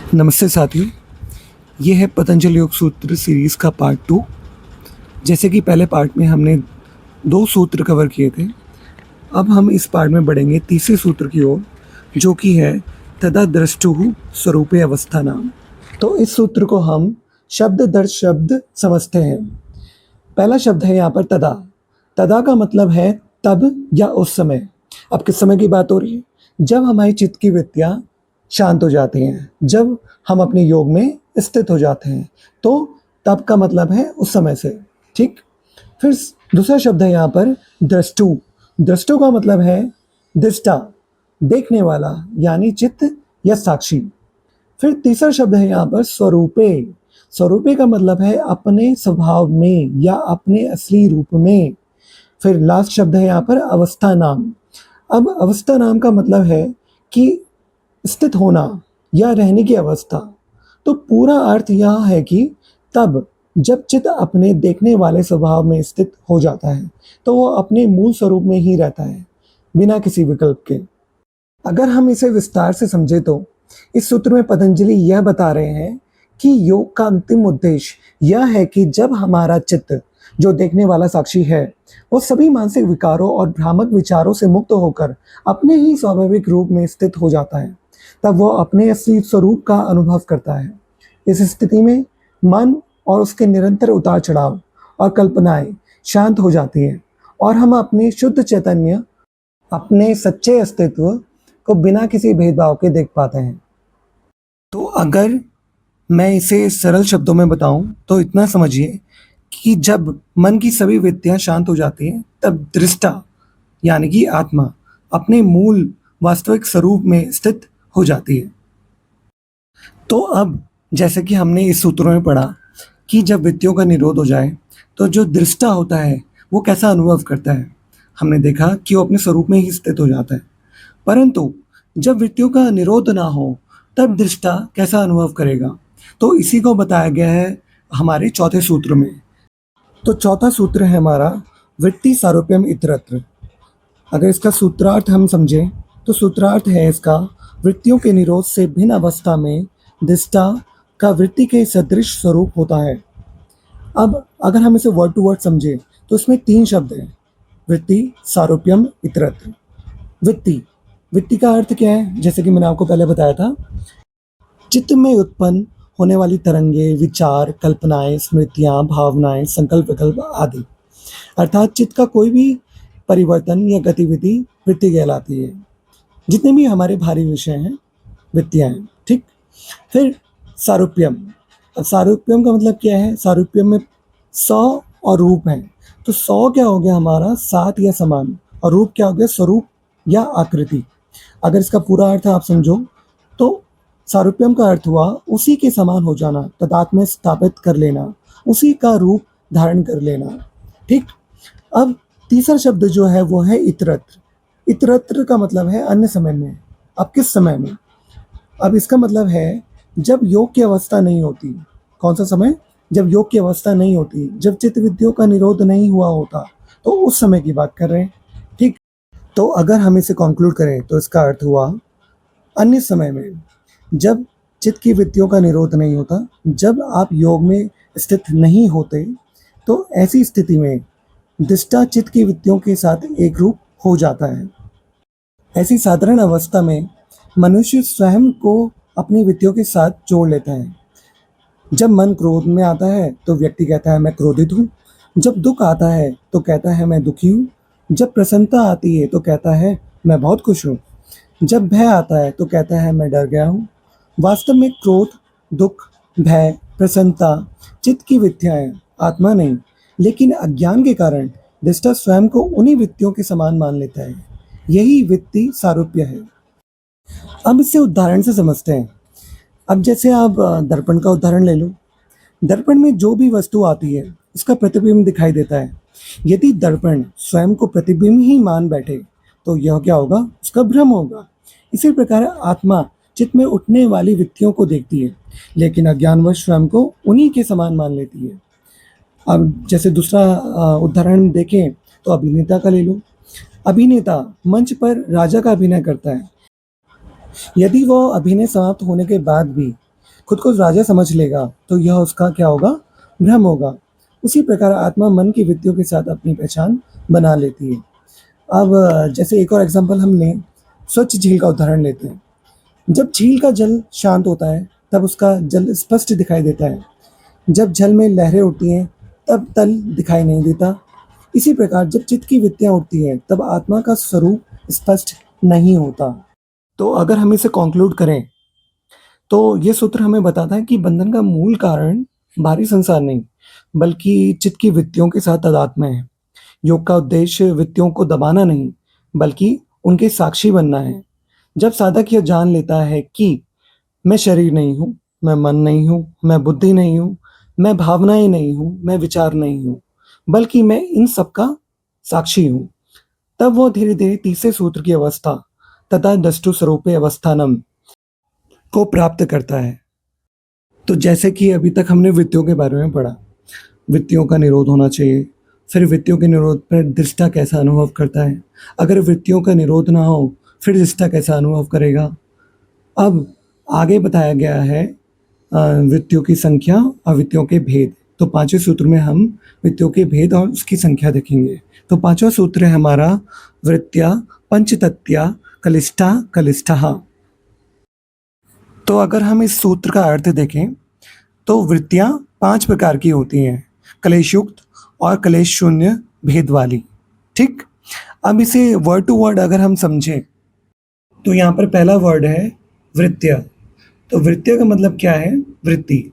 नमस्ते साथियों, ये है पतंजलि योग सूत्र सीरीज़ का पार्ट 2। जैसे कि पहले पार्ट में हमने 2 सूत्र कवर किए थे, अब हम इस पार्ट में बढ़ेंगे तीसरे सूत्र की ओर, जो कि है तदा द्रष्टुः स्वरूपे अवस्था नाम। तो इस सूत्र को हम शब्द दर शब्द समझते हैं। पहला शब्द है यहाँ पर तदा। तदा का मतलब है तब या उस समय। अब किस समय की बात हो रही है? जब हमारी चित्त की वृत्तियाँ शांत हो जाती हैं, जब हम अपने योग में स्थित हो जाते हैं, तो तब का मतलब है उस समय से। ठीक। फिर दूसरा शब्द है यहाँ पर द्रष्टु। द्रष्टु का मतलब है दृष्टा, देखने वाला, यानी चित्त या साक्षी। फिर तीसरा शब्द है यहाँ पर स्वरूपे। स्वरूपे का मतलब है अपने स्वभाव में या अपने असली रूप में। फिर लास्ट शब्द है यहाँ पर अवस्था नाम। अब अवस्था नाम का मतलब है कि स्थित होना या रहने की अवस्था। तो पूरा अर्थ यह है कि तब जब चित्त अपने देखने वाले स्वभाव में स्थित हो जाता है, तो वो अपने मूल स्वरूप में ही रहता है, बिना किसी विकल्प के। अगर हम इसे विस्तार से समझे तो इस सूत्र में पतंजलि यह बता रहे हैं कि योग का अंतिम उद्देश्य यह है कि जब हमारा चित्त, जो देखने वाला साक्षी है, वो सभी मानसिक विकारों और भ्रामक विचारों से मुक्त होकर अपने ही स्वाभाविक रूप में स्थित हो जाता है, तब वो अपने असली स्वरूप का अनुभव करता है। इस स्थिति में मन और उसके निरंतर उतार चढ़ाव और कल्पनाएं शांत हो जाती हैं और हम अपने शुद्ध चैतन्य, अपने सच्चे अस्तित्व को बिना किसी भेदभाव के देख पाते हैं। तो अगर मैं इसे सरल शब्दों में बताऊं तो इतना समझिए कि जब मन की सभी वृत्तियां शांत हो जाती हैं, तब दृष्टा यानी कि आत्मा अपने मूल वास्तविक स्वरूप में स्थित हो जाती है। तो अब जैसे कि हमने इस सूत्रों में पढ़ा कि जब वृत्तियों का निरोध हो जाए, तो जो दृष्टा होता है वो कैसा अनुभव करता है। हमने देखा कि वो अपने स्वरूप में ही स्थित हो जाता है। परंतु जब वृत्तियों का निरोध ना हो, तब दृष्टा कैसा अनुभव करेगा, तो इसी को बताया गया है हमारे चौथे सूत्र में। तो चौथा सूत्र है हमारा वृत्ति सारूप्यम इतरत्र। अगर इसका सूत्रार्थ हम समझें तो सूत्रार्थ है इसका, वृत्तियों के निरोध से भिन्न अवस्था में दृष्टा का वृत्ति के सदृश स्वरूप होता है। अब अगर हम इसे वर्ड टू वर्ड समझें तो इसमें 3 शब्द हैं, वृत्ति सारूप्यम इतरत्र। वृत्ति, वृत्ति का अर्थ क्या है? जैसे कि मैंने आपको पहले बताया था, चित्त में उत्पन्न होने वाली तरंगे, विचार, कल्पनाएं, स्मृतियां, भावनाएं, संकल्प, विकल्प आदि, अर्थात चित्त का कोई भी परिवर्तन या गतिविधि वृत्ति कहलाती है। जितने भी हमारे भारी विषय हैं, वृत्तियां हैं। ठीक। फिर सारूप्यम। अब सारूप्यम का मतलब क्या है? सारूप्यम में 100 और रूप है। तो 100 क्या हो गया हमारा? साथ या समान, और रूप क्या हो गया? स्वरूप या आकृति। अगर इसका पूरा अर्थ आप समझो तो सारूप्यम का अर्थ हुआ उसी के समान हो जाना, तदात्म में स्थापित कर लेना, उसी का रूप धारण कर लेना। ठीक। अब तीसरा शब्द जो है वो है इतरत्र। इतरत्र का मतलब है अन्य समय में। अब किस समय में? अब इसका मतलब है जब योग की अवस्था नहीं होती। कौन सा समय? जब योग की अवस्था नहीं होती, जब चित्त वृत्तियों का निरोध नहीं हुआ होता, तो उस समय की बात कर रहे हैं। ठीक। तो अगर हम इसे कंक्लूड करें तो इसका अर्थ हुआ अन्य समय में, जब चित्त की वृत्तियों का निरोध नहीं होता, जब आप योग में स्थित नहीं होते, तो ऐसी स्थिति में दृष्टा चित्त की वृत्तियों के साथ एक रूप हो जाता है। ऐसी साधारण अवस्था में मनुष्य स्वयं को अपनी वृत्तियों के साथ जोड़ लेता है। जब मन क्रोध में आता है तो व्यक्ति कहता है मैं क्रोधित हूँ। जब दुख आता है तो कहता है मैं दुखी हूँ। जब प्रसन्नता आती है तो कहता है मैं बहुत खुश हूँ। जब भय आता है तो कहता है मैं डर गया हूँ। वास्तव में क्रोध, दुख, भय, प्रसन्नता चित्त की वृत्तियाँ हैं, आत्मा नहीं। लेकिन अज्ञान के कारण दृष्टा स्वयं को उन्हीं वृत्तियों के समान मान लेता है। यही वृत्ति सारूप्य है। अब इसे उदाहरण से समझते हैं। अब जैसे आप दर्पण का उदाहरण ले लो। दर्पण में जो भी वस्तु आती है उसका प्रतिबिंब दिखाई देता है। यदि दर्पण स्वयं को प्रतिबिंब ही मान बैठे तो यह क्या होगा? उसका भ्रम होगा। इसी प्रकार आत्मा चित्त में उठने वाली वृत्तियों को देखती है, लेकिन अज्ञानवश स्वयं को उन्हीं के समान मान लेती है। अब जैसे दूसरा उदाहरण देखें तो अभिनेता का ले लो। अभिनेता मंच पर राजा का अभिनय करता है। यदि वह अभिनय समाप्त होने के बाद भी खुद को राजा समझ लेगा तो यह उसका क्या होगा, भ्रम होगा। उसी प्रकार आत्मा मन की वृत्तियों के साथ अपनी पहचान बना लेती है। अब जैसे एक और एग्जांपल हम लें, स्वच्छ झील का उदाहरण लेते हैं। जब झील का जल शांत होता है तब उसका जल स्पष्ट दिखाई देता है। जब जल में लहरें उठती हैं तब तल दिखाई नहीं देता। इसी प्रकार जब चित्त की वृत्तियां उठती हैं तब आत्मा का स्वरूप स्पष्ट नहीं होता। तो अगर हम इसे कॉन्क्लूड करें तो ये सूत्र हमें बताता है कि बंधन का मूल कारण बाहरी संसार नहीं, बल्कि चित्त की वृत्तियों के साथ तादात्म्य है। योग का उद्देश्य वृत्तियों को दबाना नहीं, बल्कि उनके साक्षी बनना है। जब साधक यह जान लेता है कि मैं शरीर नहीं हूँ, मैं मन नहीं हूँ, मैं बुद्धि नहीं हूँ, मैं भावनाएं नहीं हूँ, मैं विचार नहीं हूँ, बल्कि मैं इन सब का साक्षी हूँ, तब वो धीरे धीरे तीसरे सूत्र की अवस्था तथा दृष्टु स्वरूपे अवस्थानम को प्राप्त करता है। तो जैसे कि अभी तक हमने वृत्तियों के बारे में पढ़ा, वृत्तियों का निरोध होना चाहिए। फिर वृत्तियों के निरोध पर दृष्टा कैसा अनुभव करता है। अगर वृत्तियों का निरोध ना हो फिर दृष्टा कैसा अनुभव करेगा। अब आगे बताया गया है वृत्तियों की संख्या और वृत्तियों के भेद। तो पांचवें सूत्र में हम वृत्तियों के भेद और उसकी संख्या देखेंगे। तो पांचवा सूत्र है हमारा वृत्त्या पंचतत्या कलिष्ठा कलिष्ठः। तो अगर हम इस सूत्र का अर्थ देखें तो वृत्तियां 5 प्रकार की होती हैं, कलेशयुक्त और कलेश शून्य भेद वाली। ठीक, अब इसे वर्ड टू वर्ड अगर हम समझें तो यहाँ पर पहला वर्ड है वृत्त्या। तो वृत्त्या का मतलब क्या है, वृत्ति।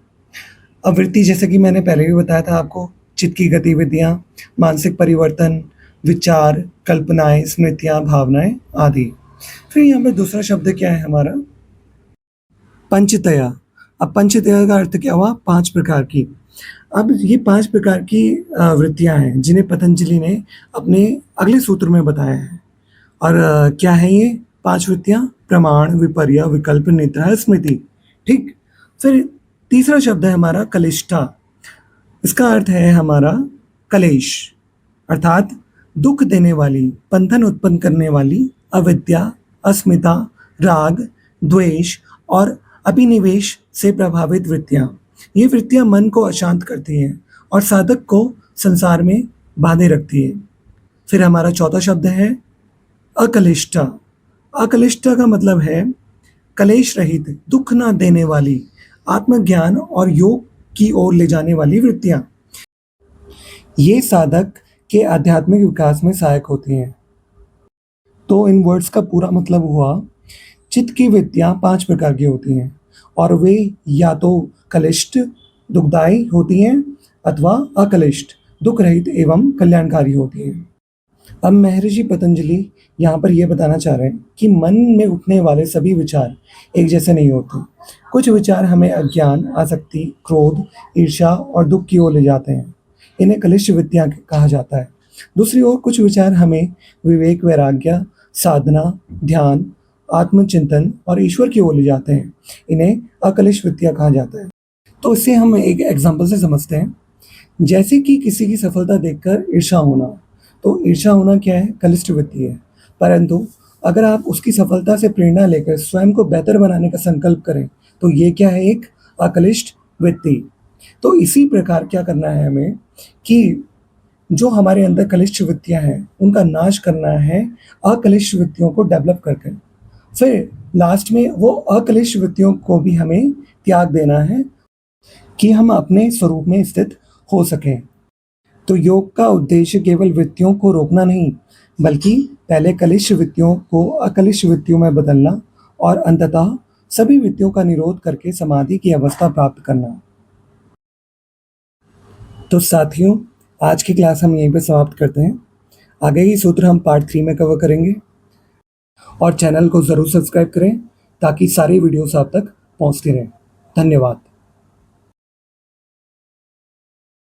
अब वृत्ति जैसे कि मैंने पहले भी बताया था आपको, चित्त की गतिविधियाँ, मानसिक परिवर्तन, विचार, कल्पनाएं, स्मृतियाँ, भावनाएं आदि। फिर यहाँ पर दूसरा शब्द क्या है हमारा, पंचतया। अब पंचतया का अर्थ क्या हुआ, 5 प्रकार की। अब ये 5 प्रकार की वृत्तियां हैं जिन्हें पतंजलि ने अपने अगले सूत्र में बताया है। और क्या है ये 5 वृत्तियां, प्रमाण, विपर्य, विकल्प, निद्रा, स्मृति। ठीक, फिर तीसरा शब्द है हमारा कलिष्ठा। इसका अर्थ है हमारा कलेश, अर्थात दुख देने वाली, बंधन उत्पन्न करने वाली अविद्या, अस्मिता, राग, द्वेष और अभिनिवेश से प्रभावित वृत्तियां। ये वृत्तियां मन को अशांत करती हैं और साधक को संसार में बांधे रखती है। फिर हमारा चौथा शब्द है अकलिष्ठा। अकलिष्ठा का मतलब है कलेश रहित, दुख ना देने वाली, आत्मज्ञान और योग की ओर ले जाने वाली वृत्तियां। ये साधक के आध्यात्मिक विकास में सहायक होती हैं। तो इन वर्ड्स का पूरा मतलब हुआ, चित्त की वृत्तियां 5 प्रकार की होती हैं और वे या तो कलिष्ठ दुखदायी होती हैं अथवा अकलिष्ठ दुख रहित एवं कल्याणकारी होती हैं। अब महर्षि पतंजलि यहाँ पर यह बताना चाह रहे हैं कि मन में उठने वाले सभी विचार एक जैसे नहीं होते। कुछ विचार हमें अज्ञान, आसक्ति, क्रोध, ईर्ष्या और दुख की ओर ले जाते हैं, इन्हें कलिष्ठ वृत्तियां कहा जाता है। दूसरी ओर कुछ विचार हमें विवेक, वैराग्य, साधना, ध्यान, आत्मचिंतन और ईश्वर की ओर ले जाते हैं, इन्हें अकलिष्ठ वृत्तियां कहा जाता है। तो इसे हम एक एग्जाम्पल से समझते हैं। जैसे कि किसी की सफलता देखकर ईर्ष्या होना, तो ईर्ष्या होना क्या है, कलिष्ठ वृत्ति है। परंतु अगर आप उसकी सफलता से प्रेरणा लेकर स्वयं को बेहतर बनाने का संकल्प करें तो ये क्या है, एक अकलिष्ठ वृत्ति। तो इसी प्रकार क्या करना है हमें कि जो हमारे अंदर कलिष्ठ वृत्तियां हैं उनका नाश करना है अकलिष्ठ वृत्तियों को डेवलप करके। फिर लास्ट में वो अकलिष्ठ वृत्तियों को भी हमें त्याग देना है कि हम अपने स्वरूप में स्थित हो सकें। तो योग का उद्देश्य केवल वृत्तियों को रोकना नहीं, बल्कि पहले कलिष्ठ वृत्तियों को अकलिष्ठ वृत्तियों में बदलना और अंततः सभी वृत्तियों का निरोध करके समाधि की अवस्था प्राप्त करना। तो साथियों, आज की क्लास हम यहीं पर समाप्त करते हैं। आगे की सूत्र हम पार्ट 3 में कवर करेंगे और चैनल को ज़रूर सब्सक्राइब करें ताकि सारी वीडियोस आप तक पहुंचती रहें। धन्यवाद।